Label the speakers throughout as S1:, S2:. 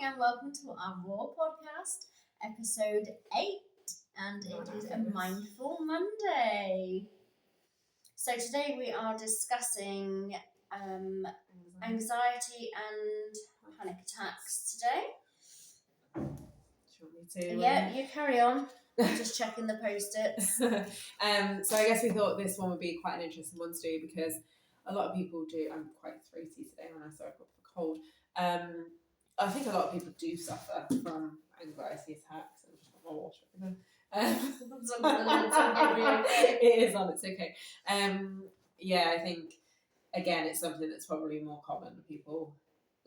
S1: and welcome to our Raww podcast, episode 8, and it is a Mindful Monday. So today we are discussing anxiety and panic attacks today.
S2: Do you want me to?
S1: Yeah, you carry on. I'm just checking the post-its.
S2: So I guess we thought this one would be quite an interesting one to do because a lot of people do. I'm quite throaty today when I sorry I've got a cold. I think a lot of people do suffer from anxiety attacks. I'm just got my water. It is on. It's okay. Yeah, I think again it's something that's probably more common that people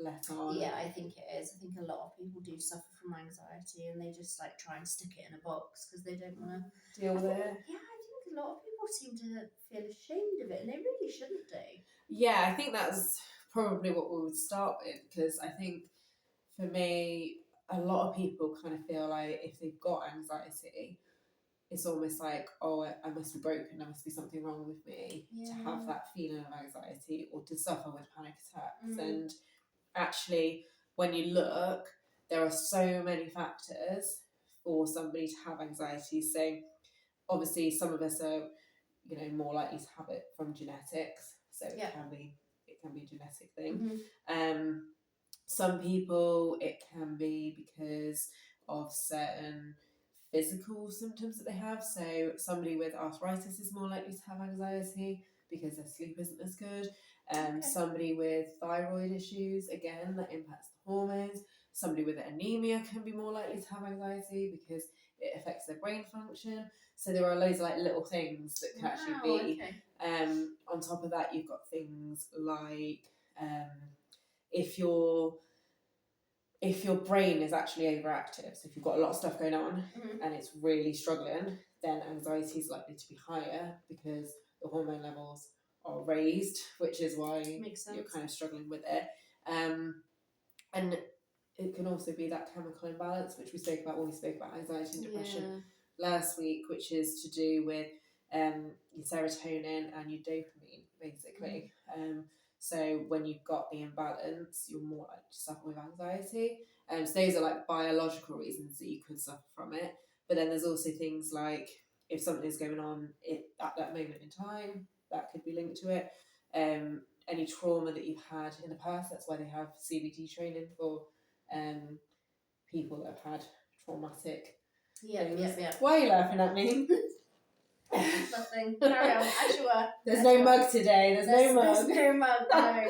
S2: let on.
S1: Yeah, I think it is. I think a lot of people do suffer from anxiety and they just like try and stick it in a box because they don't want to
S2: deal with it.
S1: Yeah, I think a lot of people seem to feel ashamed of it and they really shouldn't do.
S2: Yeah, I think that's probably what we would start with because I think for me, a lot of people kind of feel like if they've got anxiety, it's almost like, oh, I must be broken, there must be something wrong with me to have that feeling of anxiety or to suffer with panic attacks. And actually, when you look, there are so many factors for somebody to have anxiety. So obviously some of us are, more likely to have it from genetics. So it can be a genetic thing. Some people, it can be because of certain physical symptoms that they have. So somebody with arthritis is more likely to have anxiety because their sleep isn't as good. Somebody with thyroid issues, again, that impacts the hormones. Somebody with anemia can be more likely to have anxiety because it affects their brain function. So there are loads of like little things that can actually be. On top of that, you've got things like if your brain is actually overactive, so if you've got a lot of stuff going on and it's really struggling, then anxiety is likely to be higher because the hormone levels are raised, which is why you're kind of struggling with it. And it can also be that chemical imbalance, which we spoke about when we spoke about anxiety and depression last week, which is to do with your serotonin and your dopamine, basically. So when you've got the imbalance, you're more likely to suffer with anxiety. So those are like biological reasons that you could suffer from it. But then there's also things like if something is going on at that moment in time, that could be linked to it. Any trauma that you've had in the past, that's why they have CBT training for people that have had traumatic things. Why are you laughing at me?
S1: Nothing. Carry on, as you were.
S2: There's no mug today. There's no mug.
S1: There's no mug, no.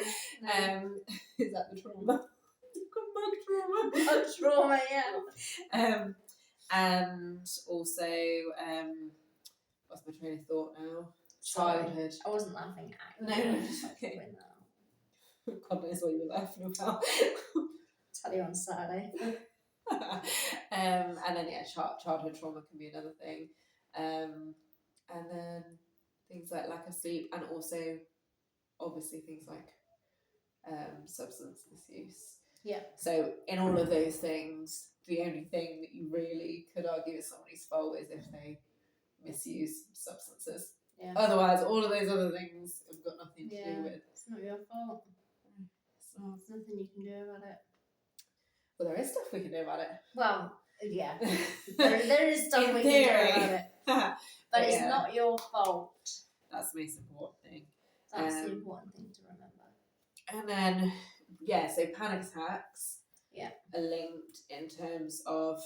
S2: Is that the trauma? You've got mug trauma.
S1: Mug trauma, yeah.
S2: And also, what's my train of thought now? Childhood.
S1: I wasn't laughing at you.
S2: No. Okay. God knows what you were laughing about.
S1: Tell you on Saturday.
S2: And then childhood trauma can be another thing. And then things like lack of sleep, and also obviously things like substance misuse. Yeah. So in all of those things, the only thing that you really could argue is somebody's fault is if they misuse substances. Yeah. Otherwise, all of those other things have got nothing to do with.
S1: It's not your fault. There's nothing you can do about it.
S2: Well, there is stuff we can do about it.
S1: Well, yeah. there is stuff we can do about it. But it's not your fault.
S2: That's the most important thing.
S1: That's the important thing to remember.
S2: And then, so panic attacks are linked in terms of,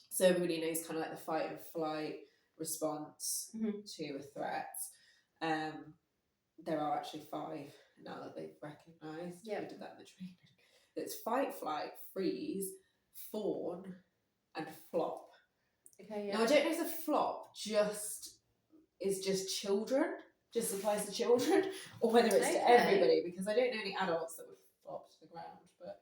S2: so everybody knows kind of like the fight and flight response to a threat. There are actually 5 now that they've recognised. We did that in the training. It's fight, flight, freeze, fawn, and flop. Okay, yeah. Now I don't know if the flop is just children, just applies to children, or whether it's to everybody, because I don't know any adults that would flop to the ground, but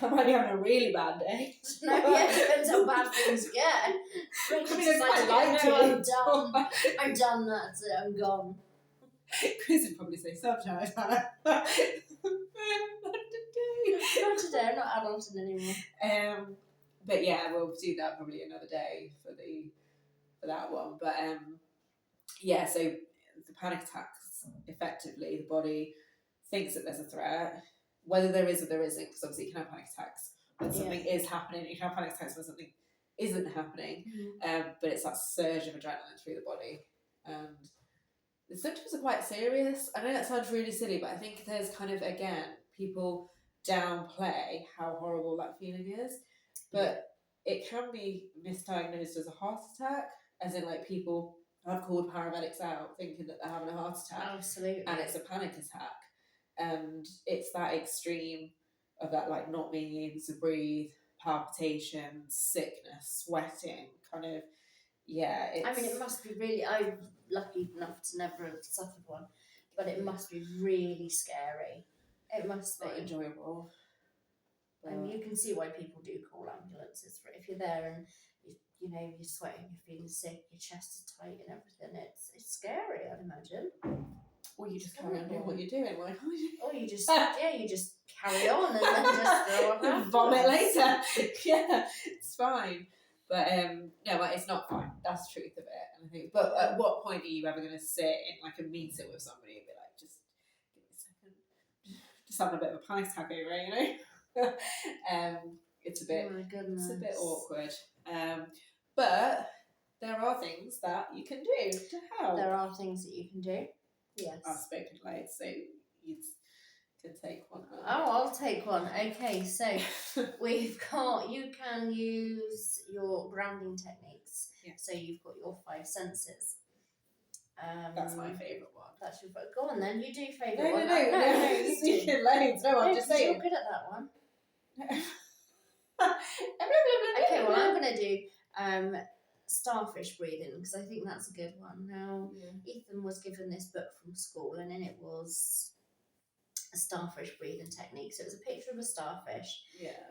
S2: I might be having a really bad day.
S1: No, depends how bad things get. I'm done, that's it, I'm gone.
S2: Chris would probably say, sometimes.
S1: Not today, I'm not adulting anymore.
S2: But yeah, we'll do that probably another day for that one. But so the panic attacks, effectively, the body thinks that there's a threat, whether there is or there isn't, because obviously you can have panic attacks when something is happening, you can have panic attacks when something isn't happening, but it's that surge of adrenaline through the body, and the symptoms are quite serious. I know that sounds really silly, but I think there's kind of, again, people downplay how horrible that feeling is, but it can be misdiagnosed as a heart attack, as in like people have called paramedics out thinking that they're having a heart attack.
S1: Absolutely.
S2: And it's a panic attack. And it's that extreme of that, like, not being able to breathe, palpitations, sickness, sweating, kind of, it's...
S1: I mean, it must be really... I'm lucky enough to never have suffered one, but it must be really scary. It must be.
S2: Not enjoyable.
S1: And you can see why people do call ambulances. If you're there and you're sweating, you're feeling sick, your chest is tight and everything, it's scary, I'd imagine.
S2: Or you just carry on doing what you're doing. Why can't you?
S1: Or you just you just carry on and then just throw up afterwards.
S2: Vomit later. Yeah, it's fine. But no, like, it's not fine. That's the truth of it. And I think, but at what point are you ever going to sit in like a meeting with somebody and be like, just give me a second, just having a bit of a panic attack over it, you know? It's a bit,
S1: oh my goodness,
S2: it's a bit awkward. But there are things that you can do to help.
S1: There are things that you can do. Yes.
S2: I've spoken loads, so you can take one.
S1: Oh, I'll take one. Okay, so we've got, you can use your grounding techniques.
S2: Yeah.
S1: So you've got your 5 senses.
S2: That's my favourite one.
S1: That's your go on then. You do your favourite
S2: No,
S1: one.
S2: no, you speaking loads. No, I'm just saying.
S1: You're good at that one.
S2: Okay,
S1: Okay, well I'm gonna do starfish breathing because I think that's a good one. Now, Ethan was given this book from school, and in it was a starfish breathing technique. So it was a picture of a starfish,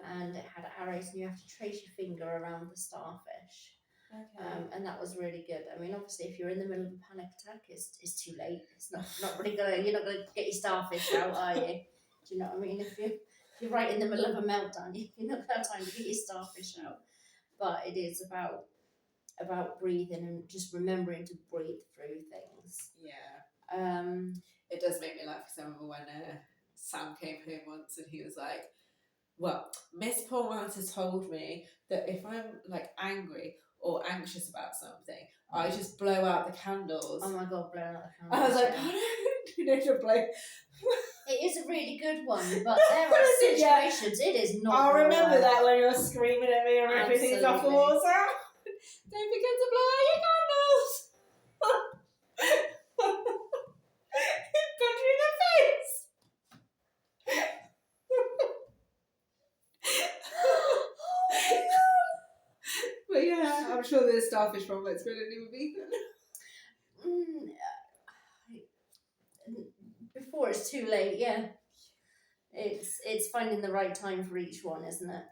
S1: and it had arrows, and you have to trace your finger around the starfish.
S2: Okay.
S1: And that was really good. I mean, obviously, if you're in the middle of a panic attack, it's too late. It's not really you're not gonna get your starfish out, are you? Do you know what I mean? If you're right in the middle of a meltdown, you're not gonna have time to get your starfish out. But it is about breathing and just remembering to breathe through things.
S2: Yeah. It does make me laugh because I remember when Sam came home once and he was like, well, Miss Paulmanta told me that if I'm like angry or anxious about something, I just blow out the candles.
S1: Oh my God, blowing out the candles.
S2: I was like, you need to blow.
S1: It is a really good one, but there are situations it is not.
S2: I'll remember that when you're screaming at me and ripping things off the walls out. Don't forget to blow out your candles. Punch you in the face. But yeah, I'm sure there's starfish problems, but I didn't even meet them.
S1: Before it's too late, yeah. It's finding the right time for each one, isn't it?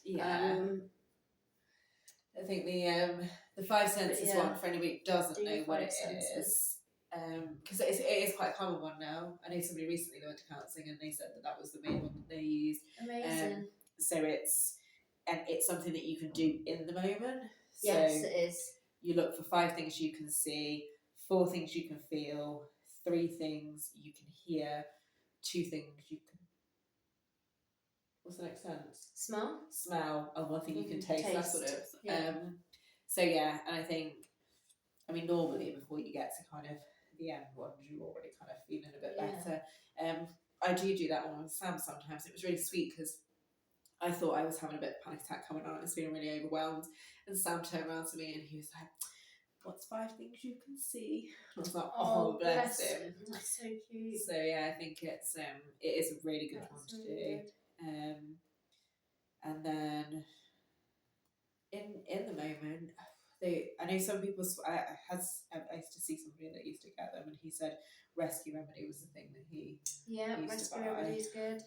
S2: Yeah. I think the 5 senses one, for anybody who doesn't know what it is, because it is quite a common one now. I know somebody recently they went to counselling and they said that was the main one that they used.
S1: Amazing.
S2: So it's something that you can do in the moment.
S1: Yes,
S2: so
S1: it is.
S2: You look for 5 things you can see, 4 things you can feel, 3 things you can hear, 2 things you can... What's the next sense? Smell, and 1 thing you can taste. That sort of...
S1: Yeah.
S2: So yeah, and I think, I mean, normally before you get to kind of the end ones, you're already kind of feeling a bit better. I do that one with Sam sometimes. It was really sweet because I thought I was having a bit of panic attack coming on. I was feeling really overwhelmed. And Sam turned around to me and he was like, what's 5 things you can see? I was like, oh bless him.
S1: That's so cute.
S2: So yeah, I think it is a really good one to do. And then in the moment, I know some people. I used to see somebody that used to get them, and he said Rescue Remedy was the thing that he
S1: Rescue Remedy is good.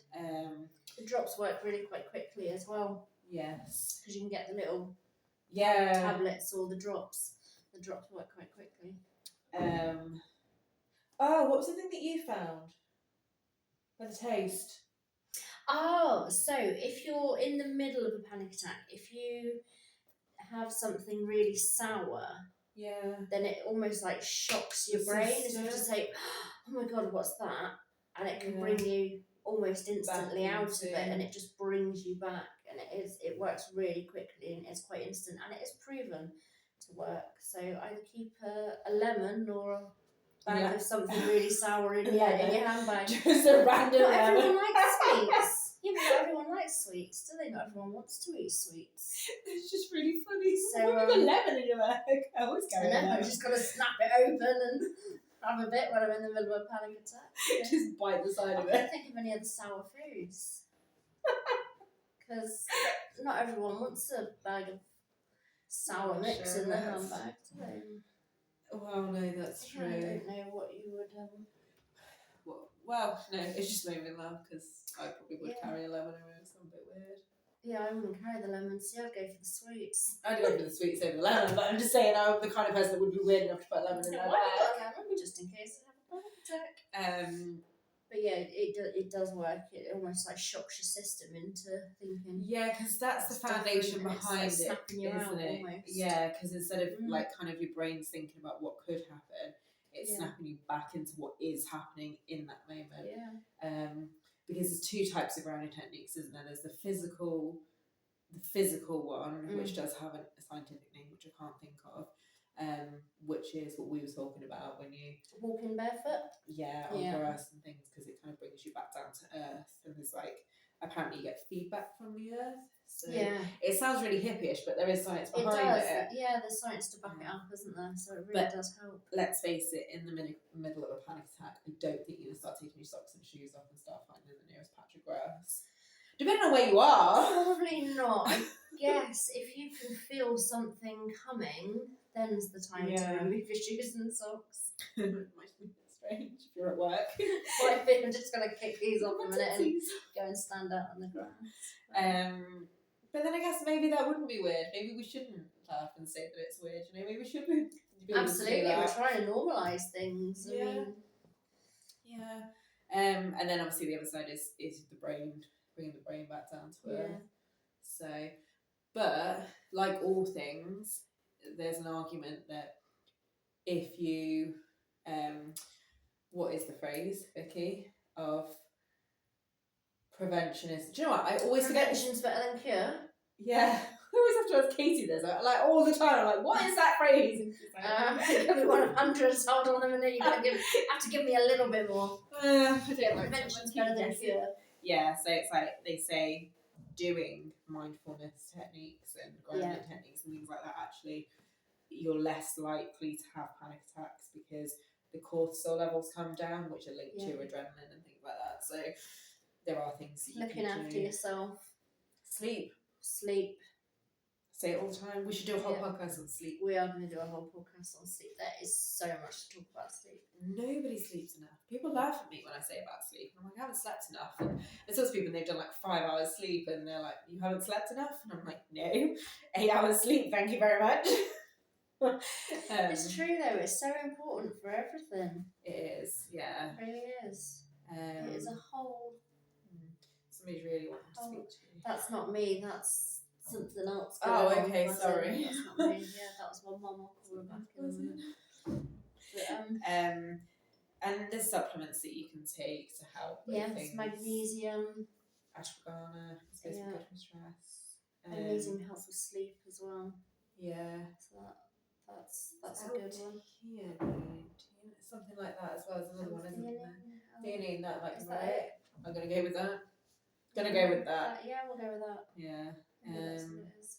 S1: The drops work really quite quickly as well.
S2: Yes,
S1: because you can get the little tablets or the drops. The drops work quite quickly.
S2: Oh, what was the thing that you found? By the taste.
S1: Oh, so if you're in the middle of a panic attack, if you have something really sour, then it almost like shocks your brain as if to say, oh my God, what's that? And it can bring you almost instantly out of
S2: into-
S1: it, and it just brings you back, and it works really quickly, and it's quite instant, and it is proven to work. So either keep a lemon or a bag of something really sour in your handbag.
S2: Just a random
S1: Not
S2: lemon.
S1: everyone likes sweets. Yeah, but not everyone likes sweets, do they? Not everyone wants to eat sweets.
S2: It's just really funny.
S1: So,
S2: What with a lemon in your bag? I always
S1: I
S2: carry a
S1: know,
S2: lemon.
S1: I've just got to snap it open and have a bit when I'm in the middle of a panic attack. Yeah.
S2: Just bite the side
S1: I
S2: of it.
S1: can't think of any other sour foods. Because not everyone wants a bag of sour mix in their handbag, do they?
S2: Well, no, that's true.
S1: I don't know what you would.
S2: Well, no, it's just made me laugh because I probably would
S1: Yeah.
S2: carry a lemon around. It's a bit weird.
S1: Yeah, I wouldn't carry the lemons. See, I'd go for the sweets.
S2: I'd go for the sweets over the lemon, but I'm just saying I'm the kind of person that would be weird enough to put a lemon in
S1: No,
S2: my
S1: why
S2: bag.
S1: not a lemon just in case I have a panic attack? But yeah, it does work. It almost like shocks your system into thinking.
S2: Yeah, because that's the
S1: That's
S2: foundation
S1: different, and it's like
S2: behind it,
S1: snapping you out
S2: isn't it?
S1: almost.
S2: Yeah, because instead of
S1: Mm.
S2: like kind of your brain's thinking about what could happen, it's
S1: Yeah.
S2: snapping you back into what is happening in that moment.
S1: Yeah.
S2: Because there's two types of grounding techniques, isn't there? There's the physical one, which does have a scientific name which I can't think of, which is what we were talking about when you
S1: Walking barefoot.
S2: on
S1: Yeah.
S2: grass and things, because it kind of brings you back down to earth, and there's like apparently you get feedback from the earth. So
S1: Yeah.
S2: it sounds really hippie-ish, but there is science
S1: It
S2: behind
S1: does.
S2: it.
S1: Yeah, there's science to back it up, isn't there? So it really
S2: But-
S1: does help.
S2: Let's face it, in the middle of a panic attack, I don't think you're going to start taking your socks and shoes off and start finding the nearest patch of grass. Depending on where you are.
S1: Probably not. I guess if you can feel something coming, then's the time
S2: Yeah.
S1: to remove your shoes and socks.
S2: It might be a bit strange if you're at work.
S1: Well, I think I'm just going to kick these off a minute and go and stand out on the grass.
S2: But then I guess maybe that wouldn't be weird. Maybe we shouldn't laugh and say that it's weird. You know, maybe we should be able to do
S1: Absolutely, we're
S2: that.
S1: trying to normalise things.
S2: Yeah.
S1: I mean,
S2: Yeah. And then obviously the other side is the brain, bringing the brain back down to earth.
S1: Yeah.
S2: So, but like all things, there's an argument that if you, what is the phrase, Vicky, of prevention is, do you know what, I always forget.
S1: prevention's better than cure.
S2: Yeah, I always have to ask Katie this, like all the time, I'm like, what is that phrase? And she's like,
S1: It could be one of hundreds. Hold on a minute, you're going to have to give me a little bit more.
S2: I don't like
S1: Prevention's
S2: to keep
S1: better than
S2: guessing.
S1: cure.
S2: Yeah, so it's like they say doing mindfulness techniques and grounding techniques and things like that, actually you're less likely to have panic attacks because the cortisol levels come down, which are linked to
S1: Yeah.
S2: adrenaline and things like that. So there are things that you
S1: Looking
S2: can
S1: after
S2: do.
S1: yourself.
S2: Sleep.
S1: Sleep.
S2: Say it all the time. We should do a whole
S1: Yeah.
S2: podcast on sleep.
S1: We are going to do a whole podcast on sleep. There is so much to talk about sleep.
S2: Nobody sleeps enough. People laugh at me when I say about sleep. And I'm like, I haven't slept enough. And there's those people and they've done like 5 hours sleep and they're like, you haven't slept enough? And I'm like, no, 8 hours sleep, thank you very much.
S1: It's true though, it's so important for everything.
S2: It is, yeah.
S1: It really is. It is a whole.
S2: Somebody's really wanting to
S1: Oh,
S2: speak to you.
S1: That's not me, that's something else.
S2: Oh,
S1: going on.
S2: okay,
S1: That's
S2: sorry.
S1: it. That's not me. Yeah, that was my mum. I'll call her back in a minute. But,
S2: And there's supplements that you can take to help with
S1: yes,
S2: things.
S1: magnesium.
S2: Ashwagandha, it's basically
S1: Yeah.
S2: good for stress.
S1: Magnesium helps with sleep as well.
S2: Yeah.
S1: So that's a good one.
S2: Something like that as well as another one, isn't there?
S1: Theanine.
S2: Theanine, that might
S1: Is
S2: be
S1: that
S2: right.
S1: it?
S2: I'm gonna go with that. Gonna go with that.
S1: Yeah, we'll go with that.
S2: Yeah.
S1: I think that's what it is.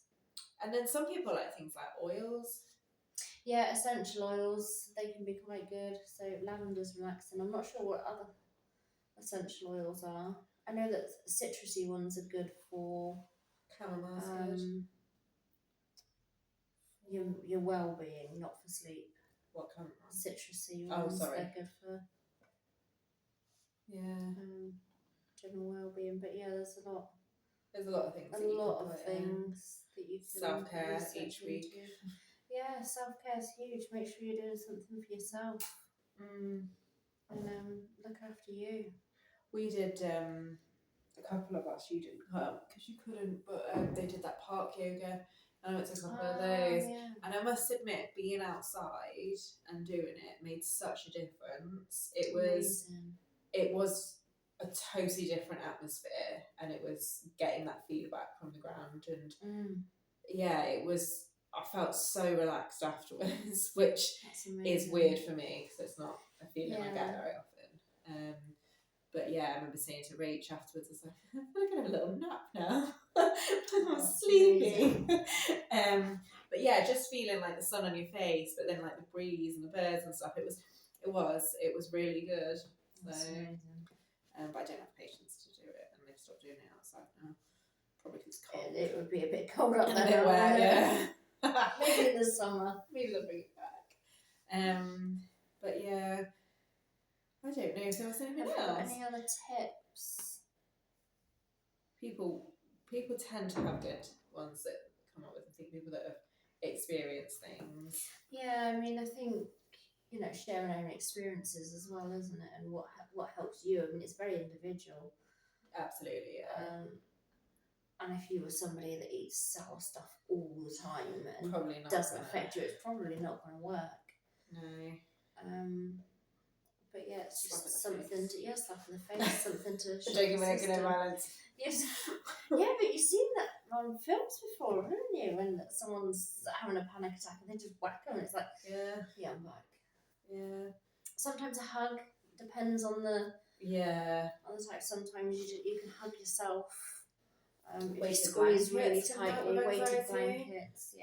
S2: And then some people like things like oils.
S1: Yeah, essential oils, they can be quite good. So lavender's relaxing. I'm not sure what other essential oils are. I know that citrusy ones are good for
S2: Chamomile's good.
S1: your well-being, not for sleep.
S2: What chamomile?
S1: Citrusy
S2: Oh,
S1: ones,
S2: sorry.
S1: they're good for
S2: Yeah.
S1: general well-being. But yeah, there's a lot
S2: There's a lot of things.
S1: a
S2: that you
S1: lot
S2: can
S1: of
S2: put in.
S1: things that you can
S2: Self-care
S1: research
S2: each week.
S1: into. Yeah, self-care is huge. Make sure you're doing something for yourself and look after you.
S2: We did a couple of us. You didn't come because you couldn't, but they did that park yoga, and I went to a couple of those.
S1: Yeah.
S2: And I must admit, being outside and doing it made such a difference. It was
S1: Amazing.
S2: it was a totally different atmosphere, and it was getting that feedback from the ground, and yeah, it was. I felt so relaxed afterwards, which is weird for me because it's not a feeling I get very often. But yeah, I remember saying to Rach afterwards, I was like, I'm gonna have a little nap now. I'm sleepy. But yeah, just feeling like the sun on your face, but then like the breeze and the birds and stuff. It was really good. So, but I don't have patience to do it, and they've stopped doing it outside now. Probably because it's cold.
S1: It would be a bit cold up there.
S2: Yeah.
S1: Maybe in the summer.
S2: Maybe they'll bring it back. But yeah, I don't know if there was anything else.
S1: Any other tips?
S2: People tend to have good ones that come up with. I think people that have experienced things.
S1: Yeah, I mean, I think, you know, sharing our own experiences as well, isn't it? And what helps you. I mean, it's very individual.
S2: Absolutely, yeah.
S1: And if you were somebody that eats sour stuff all the time and
S2: probably not
S1: doesn't affect you, it's probably not going to work.
S2: No.
S1: But yeah, it's just something to slap in the face, something to show
S2: Joking when I get violence.
S1: Yes. Yeah, but you've seen that on films before, haven't you? When someone's having a panic attack and they just whack them, and it's like, yeah, I'm back.
S2: Yeah.
S1: Sometimes a hug depends on the type. Sometimes you can hug yourself. If you squeeze really tightly, weighted blankets,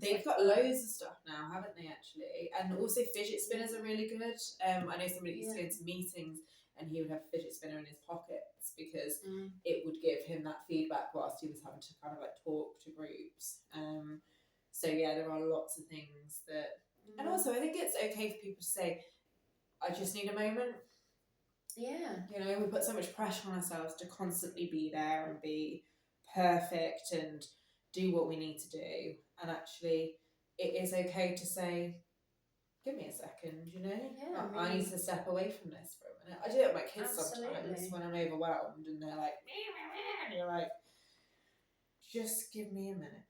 S2: they've got loads of stuff now, haven't they? Actually, and also fidget spinners are really good. I know somebody used to go to meetings and he would have a fidget spinner in his pockets because it would give him that feedback whilst he was having to kind of like talk to groups. So yeah, there are lots of things that, and also I think it's okay for people to say, "I just need a moment."
S1: Yeah,
S2: you know, we put so much pressure on ourselves to constantly be there and be perfect and do what we need to do, and actually it is okay to say, give me a second, you know, I need to step away from this for a minute. I do it with my kids sometimes when I'm overwhelmed and they're like, and you're like, just give me a minute.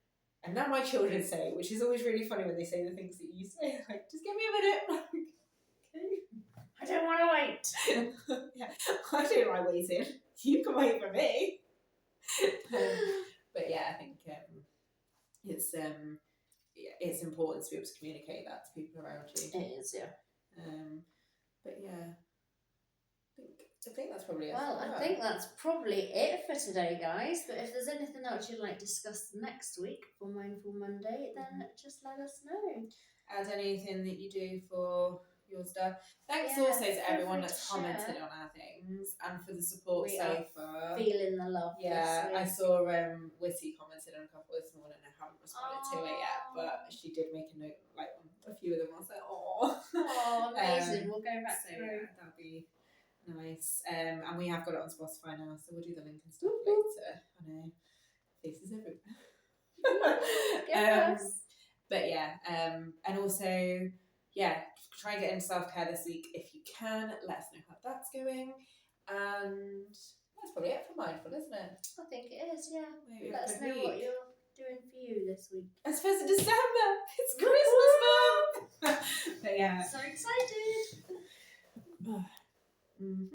S2: And now my children say, which is always really funny when they say the things that you say, like, just give me a minute.
S1: I don't want to wait.
S2: Yeah, I don't like waiting. You can wait for me. But yeah, I think it's important to be able to communicate that to people around you.
S1: It is, yeah.
S2: But yeah, I think that's probably it.
S1: Well, I think that's probably it for today, guys. But if there's anything else you'd like discussed next week for Mindful Monday, then just let us know.
S2: Add anything that you do for your stuff. Thanks also to everyone that's commented on our things and for the support so far.
S1: Feeling the love.
S2: Yeah, I saw Witty commented on a couple this morning. I haven't responded to it yet, but she did make a note, like on a few of them. I was like, oh,
S1: amazing. We'll go back through.
S2: Yeah, that'll be nice. And we have got it on Spotify now, so we'll do the link and stuff later. I know, faces everywhere. But yeah, and also, try and get into self-care this week if you can. Let us know how that's going. And that's probably it for Mindful, isn't it?
S1: I think it is, yeah. Maybe let us know what you're doing for you this week.
S2: It's 1st of December. It's Christmas month. But yeah.
S1: So excited.